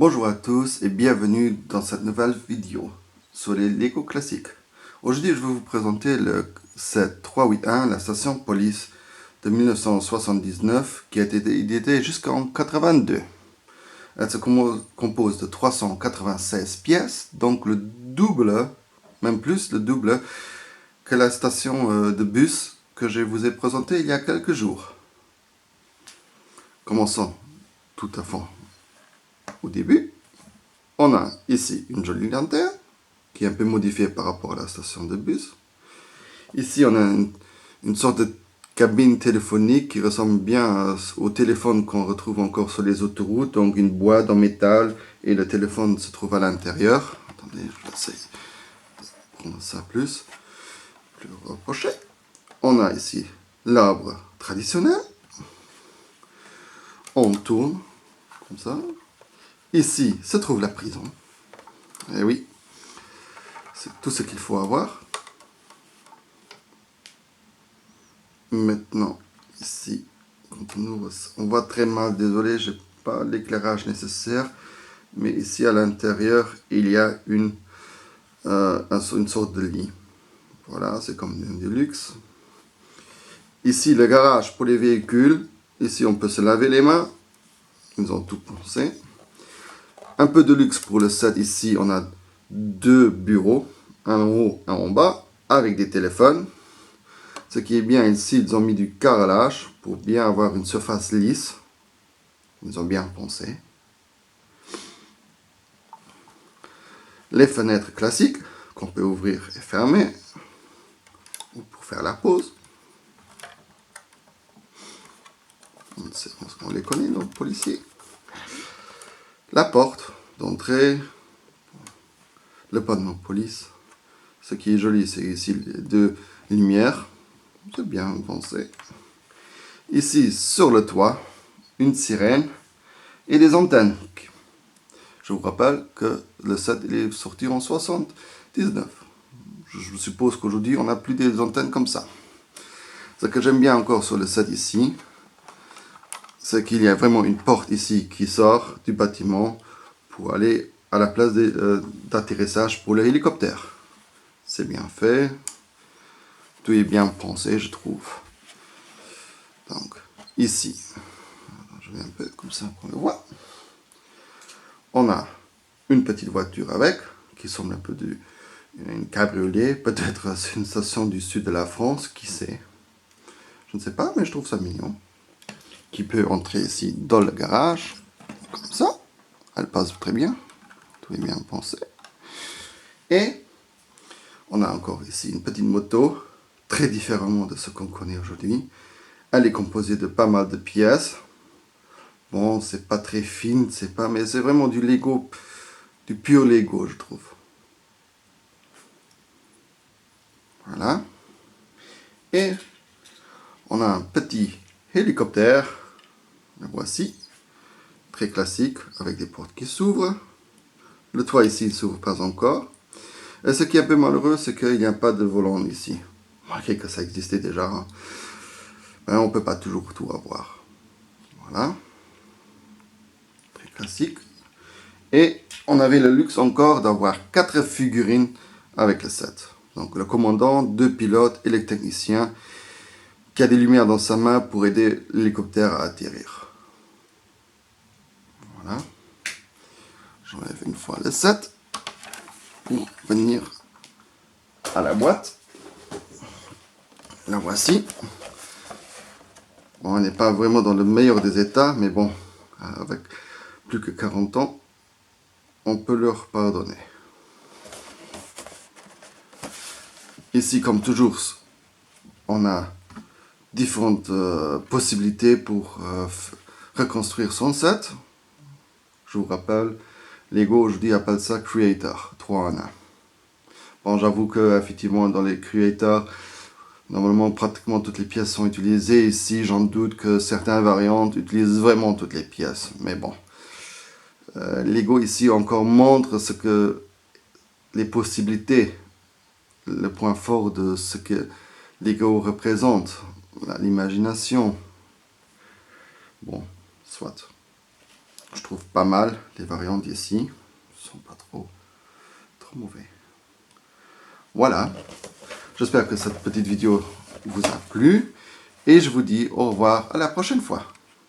Bonjour à tous et bienvenue dans cette nouvelle vidéo sur les Lego classiques. Aujourd'hui, je vais vous présenter le set 381, la station police de 1979 qui a été édité jusqu'en 82. Elle se compose de 396 pièces, donc le double, même plus le double que la station de bus que je vous ai présentée il y a quelques jours. Commençons tout à fait au début. On a ici une jolie lanterne qui est un peu modifiée par rapport à la station de bus. Ici, on a une sorte de cabine téléphonique qui ressemble bien au téléphone qu'on retrouve encore sur les autoroutes. Donc une boîte en métal et le téléphone se trouve à l'intérieur. Attendez, je vais essayer de prendre ça plus rapproché. On a ici l'arbre traditionnel. On tourne comme ça. Ici se trouve la prison. Et oui, c'est tout ce qu'il faut avoir. Maintenant, ici, on voit très mal, désolé, je n'ai pas l'éclairage nécessaire. Mais ici, à l'intérieur, il y a une sorte de lit. Voilà, c'est comme du luxe. Ici, le garage pour les véhicules. Ici, on peut se laver les mains. Ils ont tout pensé. Un peu de luxe pour le set. Ici, on a deux bureaux, un en haut, un en bas, avec des téléphones. Ce qui est bien ici, ils ont mis du carrelage pour bien avoir une surface lisse. Ils ont bien pensé. Les fenêtres classiques qu'on peut ouvrir et fermer. Ou pour faire la pause. On les connaît, nos policiers. La porte d'entrée. Le panneau police. Ce qui est joli, c'est ici les deux lumières. C'est bien pensé. Ici, sur le toit, une sirène et des antennes. Je vous rappelle que le set il est sorti en 79. Je suppose qu'aujourd'hui, on n'a plus des antennes comme ça. Ce que j'aime bien encore sur le set ici, c'est qu'il y a vraiment une porte ici qui sort du bâtiment pour aller à la place d'atterrissage pour l'hélicoptère. C'est bien fait. Tout est bien pensé, je trouve. Donc, ici, je vais un peu comme ça qu'on le voit. On a une petite voiture avec, qui semble un peu une cabriolet. Peut-être c'est une station du sud de la France, qui sait. Je ne sais pas, mais je trouve ça mignon. Qui peut entrer ici dans le garage, comme ça. Elle passe très bien. Tout est bien pensé. Et on a encore ici une petite moto, très différemment de ce qu'on connaît aujourd'hui. Elle est composée de pas mal de pièces. Bon, c'est pas très fine, mais c'est vraiment du Lego, du pur Lego, je trouve. Voilà. Et on a un petit hélicoptère. Le voici. Très classique, avec des portes qui s'ouvrent. Le toit ici ne s'ouvre pas encore. Et ce qui est un peu malheureux, c'est qu'il n'y a pas de volant ici. Malgré que ça existait déjà. Hein. Ben, on ne peut pas toujours tout avoir. Voilà. Très classique. Et on avait le luxe encore d'avoir 4 figurines avec le set. Donc le commandant, 2 pilotes et le technicien qui a des lumières dans sa main pour aider l'hélicoptère à atterrir. Voilà. J'enlève une fois le set pour venir à la boîte. La voici. Bon, on n'est pas vraiment dans le meilleur des états, mais bon, avec plus que 40 ans, on peut leur pardonner. Ici, comme toujours, on a différentes possibilités pour reconstruire son set. Je vous rappelle, Lego aujourd'hui appelle ça Creator 3 en 1. Bon, j'avoue que effectivement dans les Creator, normalement pratiquement toutes les pièces sont utilisées. Ici, j'en doute que certaines variantes utilisent vraiment toutes les pièces. Mais bon, Lego ici encore montre ce que les possibilités, le point fort de ce que Lego représente, l'imagination. Bon, soit. Je trouve pas mal les variantes d'ici. Ils sont pas trop mauvais. Voilà. J'espère que cette petite vidéo vous a plu. Et je vous dis au revoir à la prochaine fois.